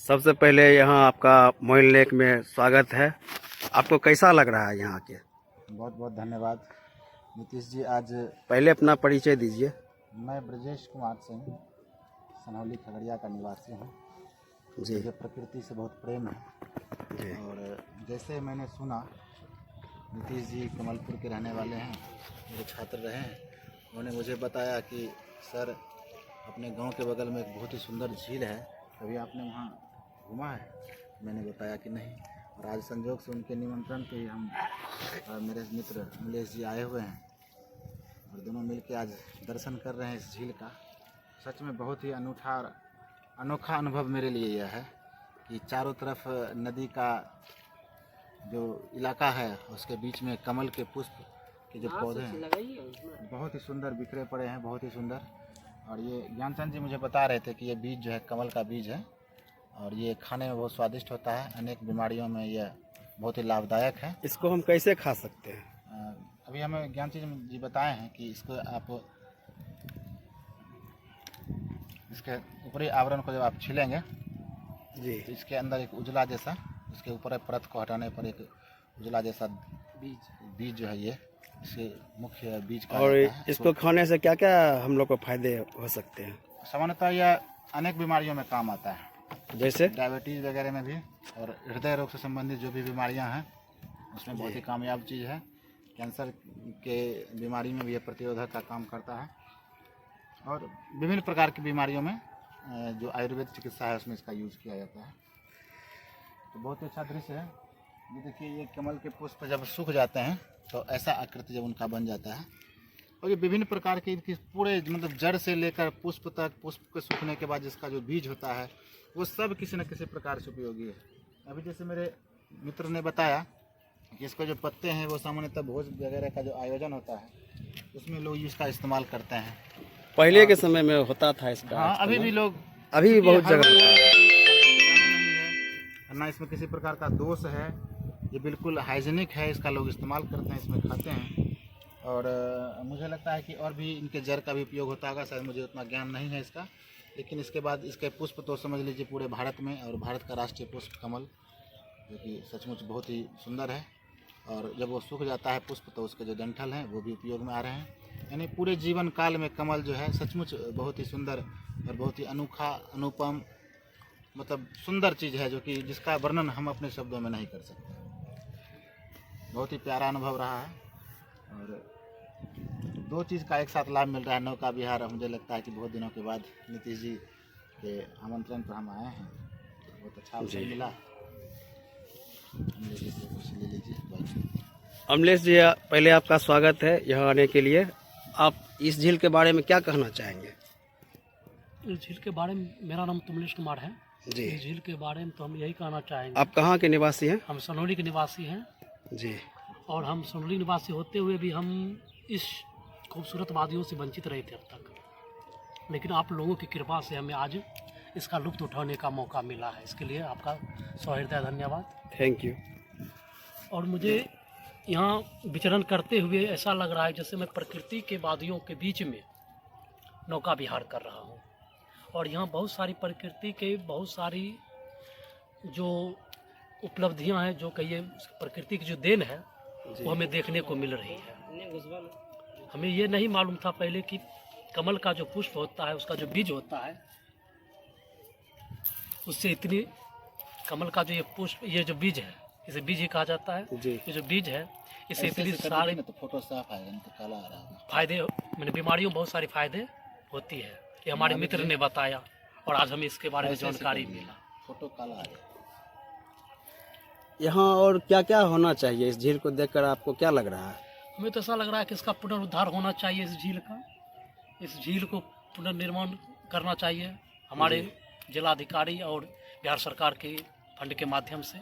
सबसे पहले यहाँ आपका मोइन लेक में स्वागत है। आपको कैसा लग रहा है यहाँ के? बहुत बहुत धन्यवाद नीतीश जी। आज पहले अपना परिचय दीजिए। मैं ब्रजेश कुमार सिंह सनौली खगड़िया का निवासी हूँ जी मुझे प्रकृति से बहुत प्रेम है। जी। और जैसे मैंने सुना नीतीश जी कमलपुर के रहने वाले हैं, मेरे छात्र रहे हैं। उन्होंने मुझे बताया कि सर अपने गांव के बगल में एक बहुत ही सुंदर झील है, कभी आपने वहाँ घूमा है? मैंने बताया कि नहीं। और आज संजोग से उनके निमंत्रण पे ही हम और मेरे मित्र अमलेश जी आए हुए हैं और दोनों मिलकर आज दर्शन कर रहे हैं इस झील का। सच में बहुत ही अनोखा अनुभव मेरे लिए यह है कि चारों तरफ नदी का जो इलाका है उसके बीच में कमल के पुष्प के जो पौधे हैं बहुत ही सुंदर बिखरे पड़े हैं, बहुत ही सुंदर। और ये ज्ञानचंद जी मुझे बता रहे थे कि ये बीज जो है कमल का बीज है और ये खाने में बहुत स्वादिष्ट होता है, अनेक बीमारियों में यह बहुत ही लाभदायक है। इसको हम कैसे खा सकते हैं? अभी हमें ज्ञानचंद जी बताए हैं कि इसको आप इसके ऊपरी आवरण को जब आप छीलेंगे जी तो इसके अंदर एक उजला जैसा, इसके ऊपर परत को हटाने पर एक उजला जैसा बीज जो है ये इसके मुख्य बीज का और है। इसको खाने से क्या क्या हम लोग को फायदे हो सकते हैं? सामान्यतः यह अनेक बीमारियों में काम आता है, जैसे डायबिटीज़ वगैरह में भी, और हृदय रोग से संबंधित जो भी बीमारियां हैं उसमें बहुत ही कामयाब चीज़ है। कैंसर के बीमारी में भी यह प्रतिरोधक का काम करता है और विभिन्न प्रकार की बीमारियों में जो आयुर्वेद चिकित्सा है उसमें इसका यूज़ किया जाता है। तो बहुत ही अच्छा दृश्य है। ये देखिए, ये कमल के पुष्प जब सूख जाते हैं तो ऐसा आकृति जब उनका बन जाता है और ये विभिन्न प्रकार के इनकी पूरे मतलब जड़ से लेकर पुष्प तक, पुष्प के सूखने के बाद जिसका जो बीज होता है वो सब किसी न किसी प्रकार से उपयोगी है। अभी जैसे मेरे मित्र ने बताया कि इसको जो पत्ते हैं वो सामान्यतः भोज वगैरह का जो आयोजन होता है उसमें लोग इसका इस्तेमाल करते हैं। पहले के समय में होता था इसका। हाँ, अभी भी लोग, अभी भी बहुत जगह नहीं है ना, इसमें किसी प्रकार का दोष है, ये बिल्कुल हाइजीनिक है, इसका लोग इस्तेमाल करते हैं, इसमें खाते हैं। और मुझे लगता है कि और भी इनके जड़ का भी उपयोग होता होगा, शायद मुझे उतना ज्ञान नहीं है इसका। लेकिन इसके बाद इसके पुष्प तो समझ लीजिए पूरे भारत में, और भारत का राष्ट्रीय पुष्प कमल जो कि सचमुच बहुत ही सुंदर है। और जब वो सूख जाता है पुष्प तो उसके जो डंठल हैं वो भी उपयोग में आ रहे हैं। यानी पूरे जीवन काल में कमल जो है सचमुच बहुत ही सुंदर और बहुत ही अनोखा, अनुपम, मतलब सुंदर चीज़ है जो कि जिसका वर्णन हम अपने शब्दों में नहीं कर सकते। बहुत ही प्यारा अनुभव रहा है और दो चीज़ का एक साथ लाभ मिल रहा है, नौका विहार। मुझे लगता है कि बहुत दिनों के बाद नीतीश जी के आमंत्रण पर हम आए हैं, बहुत अच्छा अवसर मिला। ले लीजिए। अमलेश जी, पहले आपका स्वागत है यहाँ आने के लिए। आप इस झील के बारे में क्या कहना चाहेंगे? इस झील के बारे में, मेरा नाम कमलेश कुमार है जी। इस झील के बारे में तो हम यही कहना चाहेंगे। आप कहाँ के निवासी हैं? हम सनौली के निवासी हैं जी। और हम सनौली निवासी होते हुए भी हम इस खूबसूरत वादियों से वंचित रहे थे अब तक, लेकिन आप लोगों की कृपा से हमें आज इसका लुत्फ़ उठाने का मौका मिला है। इसके लिए आपका सहृदय धन्यवाद। Thank you. और मुझे यहाँ विचरण करते हुए ऐसा लग रहा है जैसे मैं प्रकृति के वादियों के बीच में नौका विहार कर रहा हूँ। और यहाँ बहुत सारी प्रकृति के बहुत सारी जो उपलब्धियाँ हैं, जो कहिए प्रकृति की जो देन है वो हमें देखने को मिल रही है। हमें ये नहीं मालूम था पहले कि कमल का जो पुष्प होता है, उसका जो बीज होता है, उससे इतनी कमल का जो ये पुष्प, ये जो बीज है, इसे बीज ही कहा जाता है जी। ये जो बीज है इससे इतनी सारी तो फोटो साफ आएगा, नहीं तो काला आ रहा है। फायदे, मैंने बीमारियों बहुत सारी फायदे होती है, ये हमारे मित्र ने बताया और आज हमें इसके बारे में जानकारी मिला। फोटो काला आ रहा है। यहाँ और क्या क्या होना चाहिए? इस झील को देखकर आपको क्या लग रहा है? हमें तो ऐसा लग रहा है कि इसका पुनरुद्धार होना चाहिए, इस झील का, इस झील को पुनर्निर्माण करना चाहिए हमारे जिलाधिकारी और बिहार सरकार के फंड के माध्यम से।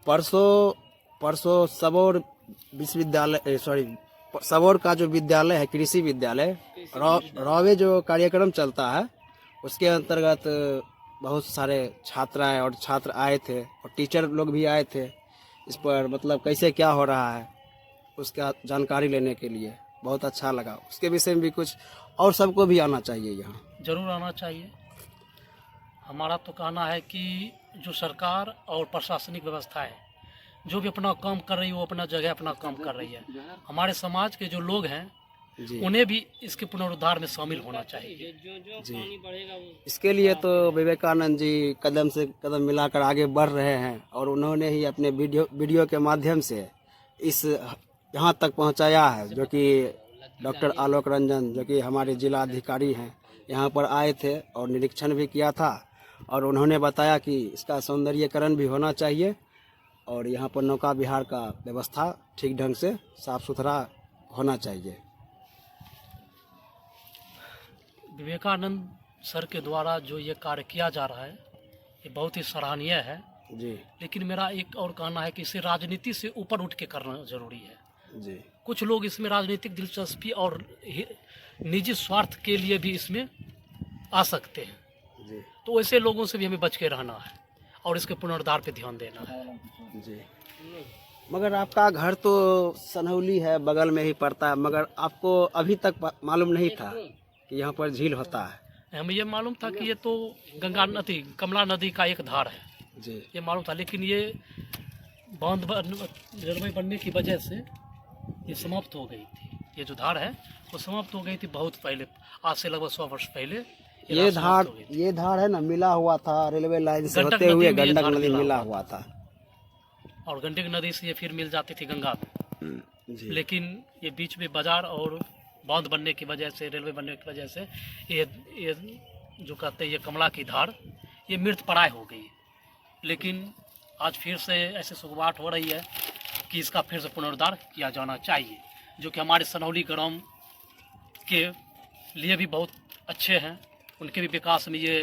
परसों सबौर विश्वविद्यालय, सबौर का जो विद्यालय है, कृषि विद्यालय रॉवे जो कार्यक्रम चलता है उसके अंतर्गत बहुत सारे छात्राएं और छात्र आए थे और टीचर लोग भी आए थे इस पर, मतलब कैसे क्या हो रहा है उसका जानकारी लेने के लिए। बहुत अच्छा लगा। उसके विषय में भी कुछ और सबको भी आना चाहिए यहाँ। जरूर आना चाहिए। हमारा तो कहना है कि जो सरकार और प्रशासनिक व्यवस्था है जो भी अपना काम कर रही है वो अपना जगह अपना काम कर रही है। हमारे समाज के जो लोग हैं जी उन्हें भी इसके पुनरुद्धार में शामिल होना चाहिए। जी इसके लिए तो विवेकानंद जी कदम से कदम मिलाकर आगे बढ़ रहे हैं और उन्होंने ही अपने वीडियो के माध्यम से इस यहाँ तक पहुँचाया है, जो कि डॉक्टर आलोक रंजन जो कि हमारे जिला अधिकारी हैं यहाँ पर आए थे और निरीक्षण भी किया था और उन्होंने बताया कि इसका सौंदर्यीकरण भी होना चाहिए और यहाँ पर नौका विहार का व्यवस्था ठीक ढंग से साफ सुथरा होना चाहिए। विवेकानंद सर के द्वारा जो ये कार्य किया जा रहा है ये बहुत ही सराहनीय है जी लेकिन मेरा एक और कहना है कि इसे राजनीति से ऊपर उठ के करना जरूरी है। जी कुछ लोग इसमें राजनीतिक दिलचस्पी और निजी स्वार्थ के लिए भी इसमें आ सकते हैं, जी तो ऐसे लोगों से भी हमें बच के रहना है और इसके पुनरुद्धार पे ध्यान देना है। जी मगर आपका घर तो सनहौली है, बगल में ही पड़ता है, मगर आपको अभी तक मालूम नहीं था कि यहाँ पर झील होता है? हमें ये मालूम था कि ये तो गंगा नदी कमला नदी का एक धार है, जी ये मालूम था, लेकिन ये बांध रेलवे बनने की वजह से ये समाप्त हो गई थी। ये जो धार है वो समाप्त हो गई थी बहुत पहले, आज से लगभग 100 वर्ष पहले ये धार है ना, मिला हुआ था रेलवे लाइन से गंडक होते हुए नदी में ये गंडक धार नदी मिला मिला हुआ हुआ था और गंडक नदी से ये फिर मिल जाती थी गंगा में। जी लेकिन ये बीच में बाजार और बांध बनने की वजह से, रेलवे बनने की वजह से ये जो कहते हैं ये कमला की धार ये मृत प्राय हो गई। लेकिन आज फिर से ऐसे शुरुआत हो रही है कि इसका फिर से पुनरुद्धार किया जाना चाहिए, जो कि हमारे सनहौली ग्राम के लिए भी बहुत अच्छे हैं, उनके भी विकास में ये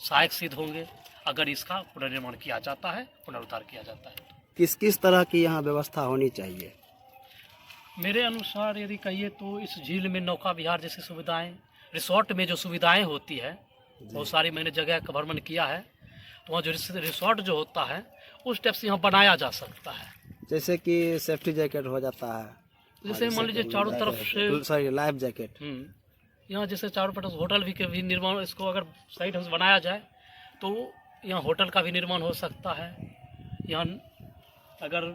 सहायक सिद्ध होंगे अगर इसका पुनर्निर्माण किया जाता है, पुनरुद्धार किया जाता है। किस किस तरह की यहाँ व्यवस्था होनी चाहिए? मेरे अनुसार यदि कहिए तो इस झील में नौका विहार जैसी सुविधाएं, रिसोर्ट में जो सुविधाएं होती है बहुत सारी, मैंने जगह का भ्रमण किया है, तो वहाँ जो रिसोर्ट जो होता है उस टाइप से यहाँ बनाया जा सकता है। जैसे कि सेफ्टी जैकेट हो जाता है, जैसे मान लीजिए चारों तरफ से सॉरी लाइफ जैकेट, यहाँ जैसे चारों तरफ होटल भी के भी निर्माण, इसको अगर सही ढंग से बनाया जाए तो यहाँ होटल का भी निर्माण हो सकता है। यहाँ अगर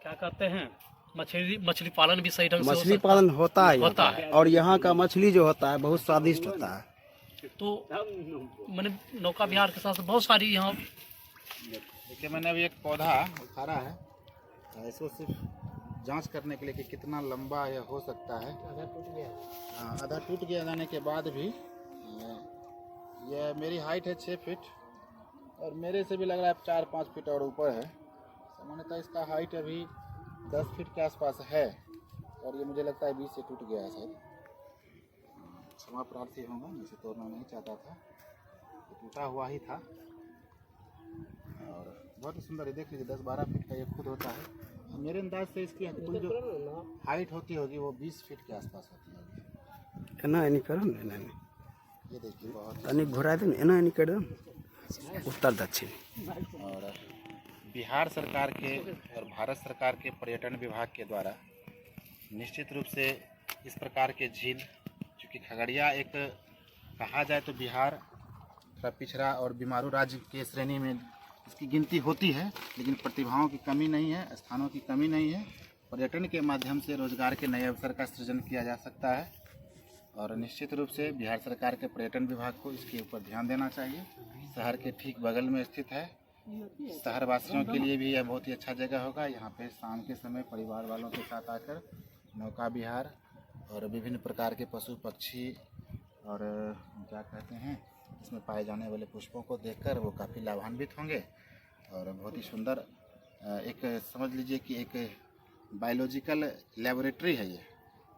क्या कहते हैं मछली पालन भी सही ढंग से मछली पालन होता है और यहाँ का मछली जो होता है बहुत स्वादिष्ट होता है। तो मैंने नौका विहार के साथ बहुत सारी यहाँ देखिए, मैंने अभी एक पौधा उखाड़ा है, इसको सिर्फ जांच करने के लिए कि कितना लंबा यह हो सकता है। आधा टूट गया जाने के बाद भी यह मेरी हाइट है 6 फीट और मेरे से भी लग रहा है 4-5 फीट और ऊपर है। सामान्यतः इसका हाइट अभी 10 फीट के आसपास है और ये मुझे लगता है बीच से टूट गया है शायद। क्षमा प्रार्थी होगा, मैं इसे तोड़ना नहीं चाहता था, ये टूटा हुआ ही था और बहुत ही सुंदर है। देख लीजिए 10-12 फीट का ये खुद होता है। मेरे अंदाज से इसकी कुल जो हाइट होती होगी वो 20 फीट के आसपास होती होगी। एना एनी करम एना एनी ये देखिए बहुत तनी घुरा दे, एना एनी कर दम उत्तर दक्षिण। और बिहार सरकार के और भारत सरकार के पर्यटन विभाग के द्वारा निश्चित रूप से इस प्रकार के झील, चूँकि खगड़िया एक कहा जाए तो बिहार थोड़ा पिछड़ा और बीमारू राज्य के श्रेणी में इसकी गिनती होती है, लेकिन प्रतिभाओं की कमी नहीं है, स्थानों की कमी नहीं है। पर्यटन के माध्यम से रोजगार के नए अवसर का सृजन किया जा सकता है और निश्चित रूप से बिहार सरकार के पर्यटन विभाग को इसके ऊपर ध्यान देना चाहिए। शहर के ठीक बगल में स्थित है, शहर वासियों के लिए भी यह बहुत ही अच्छा जगह होगा। यहाँ पे शाम के समय परिवार वालों के साथ आकर नौका विहार और विभिन्न प्रकार के पशु पक्षी और क्या कहते हैं इसमें पाए जाने वाले पुष्पों को देखकर वो काफ़ी लाभान्वित होंगे और बहुत ही सुंदर एक समझ लीजिए कि एक बायोलॉजिकल लेबोरेटरी है ये।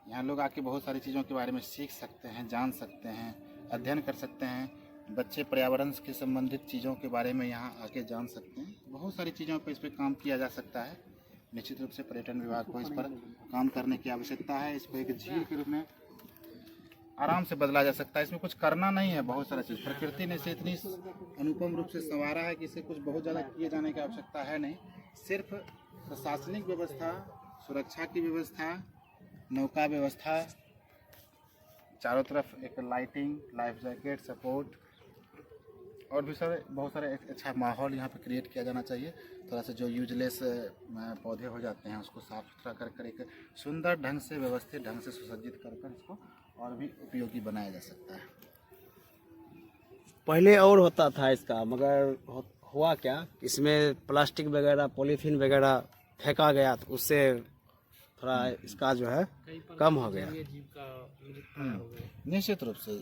यहाँ लोग आके बहुत सारी चीज़ों के बारे में सीख सकते हैं, जान सकते हैं, अध्ययन कर सकते हैं। बच्चे पर्यावरण के संबंधित चीज़ों के बारे में यहाँ आके जान सकते हैं। बहुत सारी चीज़ों पर इस पर काम किया जा सकता है। निश्चित रूप से पर्यटन विभाग को इस पर काम करने की आवश्यकता है। इसको एक झील के रूप में आराम से बदला जा सकता है। इसमें कुछ करना नहीं है, बहुत सारा चीज़ प्रकृति ने इसे इतनी अनुपम रूप से संवारा है कि इसे कुछ बहुत ज़्यादा किए जाने की आवश्यकता है नहीं। सिर्फ प्रशासनिक व्यवस्था, सुरक्षा की व्यवस्था, नौका व्यवस्था, चारों तरफ एक लाइटिंग, लाइफ जैकेट, सपोर्ट और भी सारे बहुत सारे एक अच्छा माहौल यहाँ पे क्रिएट किया जाना चाहिए। थोड़ा सा जो यूजलेस पौधे हो जाते हैं उसको साफ़ सुथरा कर एक सुंदर ढंग से व्यवस्थित ढंग से सुसज्जित कर इसको और भी उपयोगी बनाया जा सकता है। पहले और होता था इसका, मगर हुआ क्या, इसमें प्लास्टिक वगैरह पॉलीथीन वगैरह फेंका गया तो उससे थोड़ा इसका जो है कम हो गया। निश्चित रूप से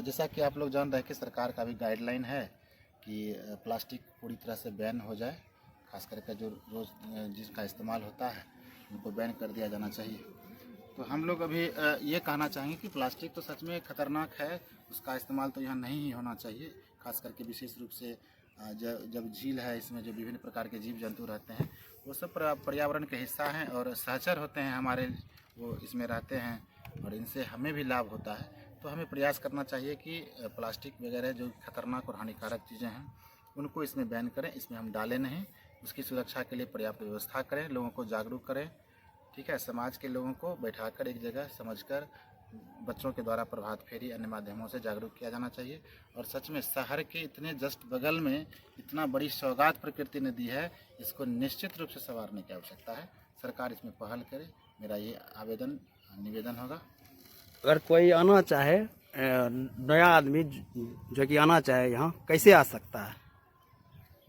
जैसा कि आप लोग जान रहे हैं कि सरकार का भी गाइडलाइन है कि प्लास्टिक पूरी तरह से बैन हो जाए, खास करके जो रोज़ जिसका इस्तेमाल होता है उनको बैन कर दिया जाना चाहिए। तो हम लोग अभी ये कहना चाहेंगे कि प्लास्टिक तो सच में खतरनाक है, उसका इस्तेमाल तो यहाँ नहीं ही होना चाहिए। खास करके विशेष रूप से जब झील है, इसमें जो विभिन्न प्रकार के जीव जंतु रहते हैं वो सब पर्यावरण के हिस्सा हैं और सहचर होते हैं हमारे, वो इसमें रहते हैं और इनसे हमें भी लाभ होता है। तो हमें प्रयास करना चाहिए कि प्लास्टिक वगैरह जो खतरनाक और हानिकारक चीज़ें हैं उनको इसमें बैन करें, इसमें हम डालें नहीं। उसकी सुरक्षा के लिए पर्याप्त व्यवस्था करें, लोगों को जागरूक करें, ठीक है। समाज के लोगों को बैठाकर एक जगह समझकर बच्चों के द्वारा प्रभात फेरी अन्य माध्यमों से जागरूक किया जाना चाहिए। और सच में शहर के इतने जस्ट बगल में इतना बड़ी सौगात प्रकृति ने दी है, इसको निश्चित रूप से संवारने की आवश्यकता है। सरकार इसमें पहल करे, मेरा ये निवेदन होगा। अगर कोई आना चाहे, नया आदमी जो कि आना चाहे यहाँ, कैसे आ सकता है?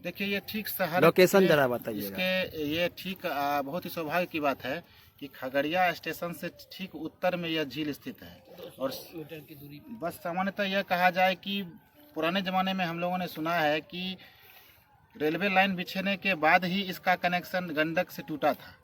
देखिए ये ठीक शहर लोकेशन जरा बताइएगा। इसके ये ठीक बहुत ही सौभाग्य की बात है कि खगड़िया स्टेशन से ठीक उत्तर में यह झील स्थित है और मीटर की दूरी। बस सामान्यतः यह कहा जाए कि पुराने ज़माने में हम लोगों ने सुना है कि रेलवे लाइन बिछने के बाद ही इसका कनेक्शन गंडक से टूटा था,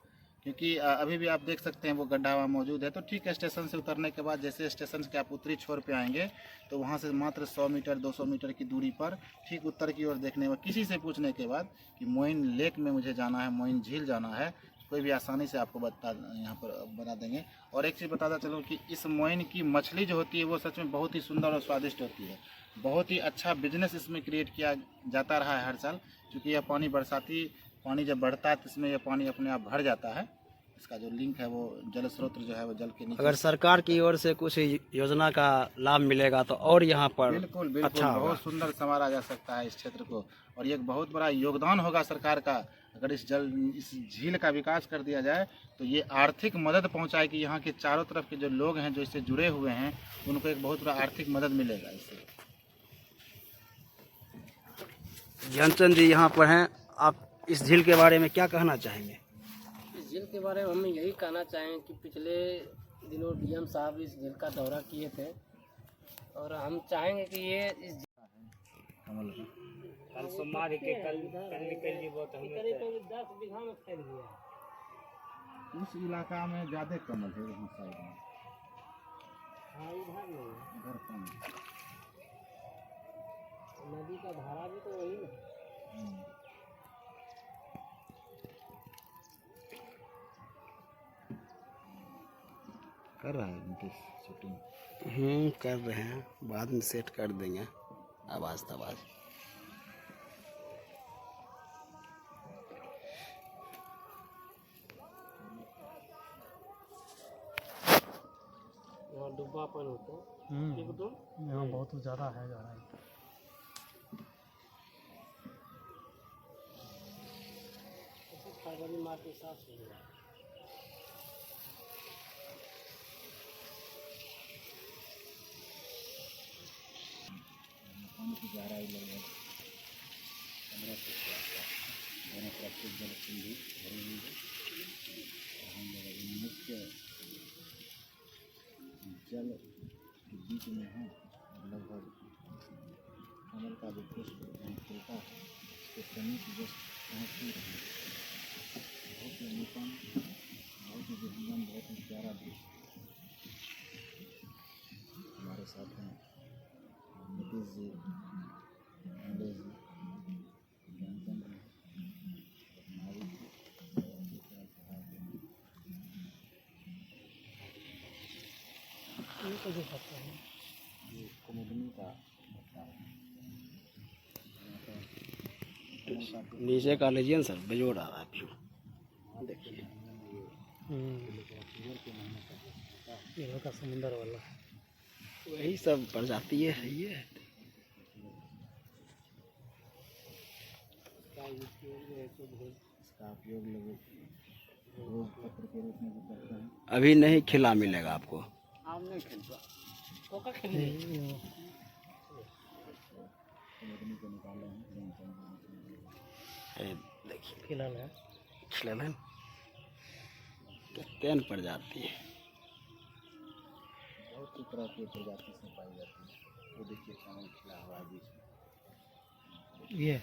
क्योंकि अभी भी आप देख सकते हैं वो गड्ढा वहाँ मौजूद है। तो ठीक स्टेशन से उतरने के बाद जैसे स्टेशन के आप उत्तरी छोर पे आएंगे तो वहाँ से मात्र 100 मीटर 200 मीटर की दूरी पर ठीक उत्तर की ओर देखने में किसी से पूछने के बाद कि मोइन लेक में मुझे जाना है, मोइन झील जाना है, कोई भी आसानी से आपको यहाँ पर बता देंगे। और एक चीज़ बताता चलूँ कि इस मोइन की मछली जो होती है वो सच में बहुत ही सुंदर और स्वादिष्ट होती है। बहुत ही अच्छा बिजनेस इसमें क्रिएट किया जाता रहा है हर साल, क्योंकि यह पानी बरसाती पानी जब बढ़ता है तो इसमें यह पानी अपने आप भर जाता है। इसका जो लिंक है वो जल स्रोत जो है वो जल के नीचे। अगर सरकार की ओर से कुछ योजना का लाभ मिलेगा तो और यहाँ पर बिल्कुल बिल्कुल अच्छा बहुत सुंदर संवारा जा सकता है इस क्षेत्र को, और ये एक बहुत बड़ा योगदान होगा सरकार का। अगर इस झील का विकास कर दिया जाए तो ये आर्थिक मदद पहुंचाएगी। यहाँ के चारों तरफ के जो लोग हैं जो इससे जुड़े हुए हैं उनको एक बहुत बड़ा आर्थिक मदद मिलेगा इससे। ज्ञानचंद जी यहाँ पर हैं, आप इस झील के बारे में क्या कहना चाहेंगे? इस झील के बारे में हम यही कहना चाहें कि पिछले दिनों डीएम साहब इस झील का दौरा किए थे और हम चाहेंगे कि ये इस कल सोमवार के कल निकल जी बहुत करीब 10 बीघा में फैल गया। उस इलाका में ज़्यादा कमल है, वहाँ साइड में। हाँ इधर नहीं, इधर कम नदी का धारा भी तो वही है। कर रहा है नीतीश शूटिंग? कर रहे हैं, बाद में सेट कर देंगे आवाज तवाज। यहाँ डुब्बापन होता है एकदम, यहाँ बहुत ज़्यादा है गहराई। फरवरी मार्च के साथ हो गया। पानी की गहराई लगभग 15 फुट के आसपास, दोनों तरफ से जल कुंडी भरी हुई है। और हम लोग अभी मुख्य जल के बीच में हैं। लगभग कमल का जो पुष्प खिलता है उसके समीप जस्ट पहुँच ही रहे हैं। बहुत ही अनुपम, बहुत ही विहंगम, बहुत ही प्यारा दृश्य। हमारे साथ हैं नीतीश जी, अमलेश जी, ज्ञानचंद जी, नाविक जी, ये कुमुदनी का पत्ता है। नीचे का लीजिए ना सर, बेजोड़ आ रहा है व्यू, देखिए। यहाँ का समुंदर वाला वही सब प्रजाति है ये। इसका उपयोग लोग भोज पत्र के रूप में भी करते हैं। अभी नहीं खिला मिलेगा आपको। आम नहीं खेलता कोका खेलने आदमी को निकाले हैं ये देखिए खिलाना है। खिलाना कैन पड़ जाती है। बहुत सी तरह की प्रजाति से पाई जाती है। वो देखिए कमल खिला हुआ है बीच में। ये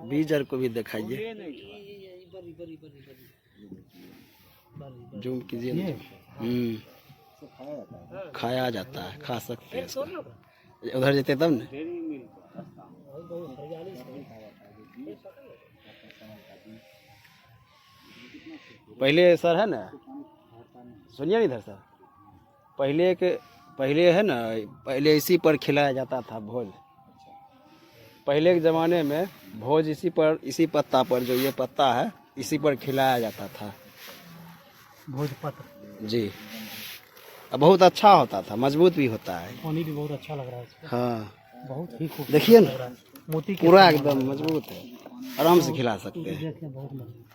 बीजर को भी दिखाइए, जूम कीजिए ना। खाया जाता है, खा सकते हैं इसको। उधर जेते तब ना। पहले सर है ना, सुनिए ना इधर सर, पहले है ना, पहले इसी पर खिलाया जाता था भोज। पहले के ज़माने में भोज इसी पत्ता पर, जो ये पत्ता है, इसी पर खिलाया जाता था भोजपत्र जी। अब बहुत अच्छा होता था, मजबूत भी होता है। पानी भी बहुत अच्छा लग रहा है इसमें। हाँ बहुत ही खूबसूरत देखिए लग रहा ना, है। मोती के पूरा समान एकदम लग रहा है। मजबूत है, आराम से खिला सकते हैं। देखिए बहुत मजबूत।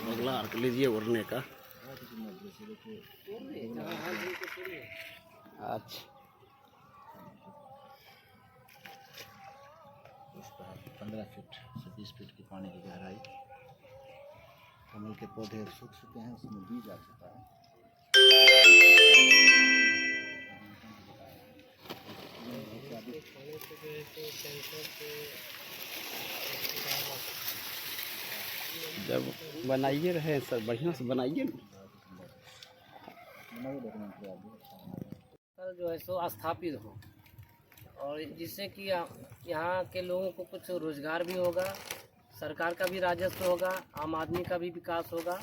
अगला अर्क लीजिए उड़ने का। अच्छा 15 फीट से 20 फीट की पानी की गहराई। कमल के पौधे सूख चुके हैं, उसमें बीज आ चुका है। जब बनाइए रहे सर, बढ़िया से बनाइए ना। कल जो है सो स्थापित हो, और जिससे कि यहाँ के लोगों को कुछ रोजगार भी होगा, सरकार का भी राजस्व होगा, आम आदमी का भी विकास होगा।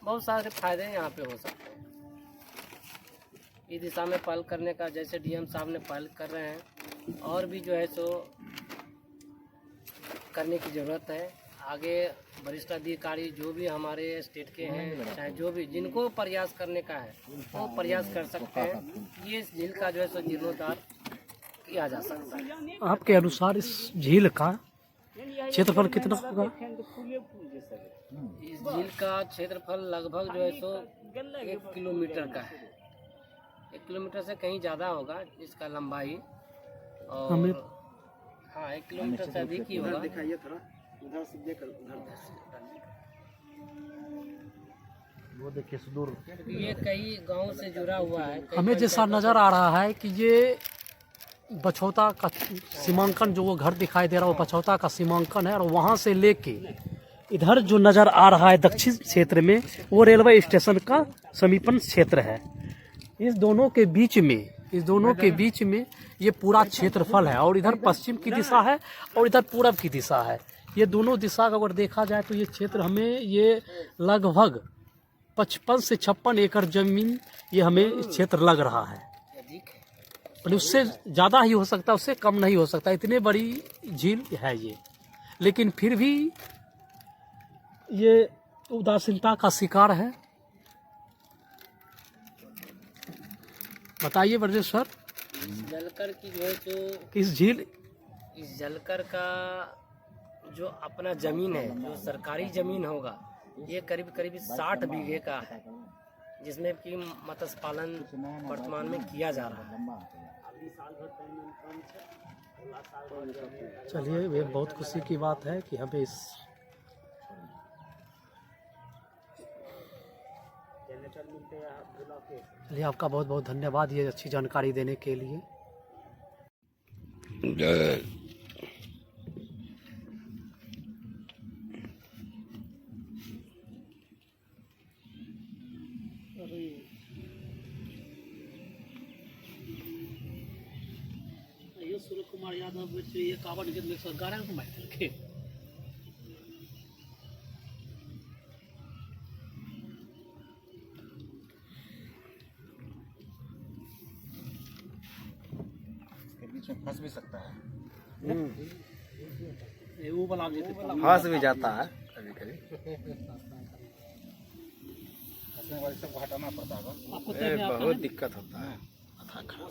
बहुत सारे फायदे यहाँ पे हो सकते हैं। इस दिशा में पहल करने का, जैसे डीएम साहब ने पहल कर रहे हैं, और भी जो है सो करने की ज़रूरत है। आगे वरिष्ठ अधिकारी जो भी हमारे स्टेट के हैं, चाहे जो भी, जिनको प्रयास करने का है वो प्रयास कर सकते हैं। ये इस झील का जो है सो जीर्णोद्धार किया जा सकता है। आपके अनुसार इस झील का क्षेत्रफल कितना होगा? इस झील का क्षेत्रफल लगभग जो है सो 1 किलोमीटर का है। 1 किलोमीटर से कहीं ज़्यादा होगा इसका लंबाई, और हमें हाँ 1 किलोमीटर से अधिक ही होगा। दिखाइए थोड़ा, उधर से देखकर उधर। वो देखिए सुदूर। ये कई गांव से जुड़ा हुआ है। हमें जैसा नजर आ रहा है कि ये बछौता का सीमांकन, जो वो घर दिखाई दे रहा है वो बछौता का सीमांकन है, और वहाँ से लेके इधर जो नजर आ रहा है दक्षिण क्षेत्र में, वो रेलवे स्टेशन का समीपन क्षेत्र है। इस दोनों के बीच में ये पूरा क्षेत्रफल है, और इधर पश्चिम की दिशा है और इधर पूरब की दिशा है। ये दोनों दिशा का अगर देखा जाए तो ये क्षेत्र हमें ये लगभग 55 से 56 एकड़ जमीन ये हमें इस क्षेत्र लग रहा है। और उससे ज़्यादा ही हो सकता है, उससे कम नहीं हो सकता। इतनी बड़ी झील है ये, लेकिन फिर भी ये उदासीनता का शिकार है। बताइए ब्रजेश सर, जलकर की जो है सो इस जलकर का जो अपना जमीन है, जो सरकारी जमीन होगा, ये करीब 60 बीघे का है, जिसमें कि मत्स्य पालन वर्तमान में किया जा रहा है। चलिए, ये बहुत खुशी की बात है कि हमें इस चलिए, आपका बहुत बहुत धन्यवाद ये अच्छी जानकारी देने के लिए। सूर्य कुमार यादव ये कावड़ सरकार के बीच में फंस भी सकता है। ये वो बना देते फंस भी जाता है कभी कभी। फंसने वाले सबको हटाना पड़ता है। आपको ये तैरने आता है? बहुत दिक्कत होता है।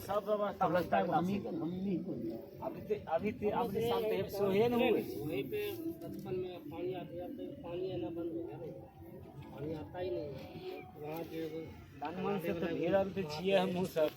सब व्यवस्था अब लगता है हम ही अभी शाम पे सोहे न हुए वहीं पे बचपन में पानी आते जाते पानी आना बंद हो गया, पानी आता ही नहीं वहाँ जो तन मन से तो घेरल तो छिए हम सब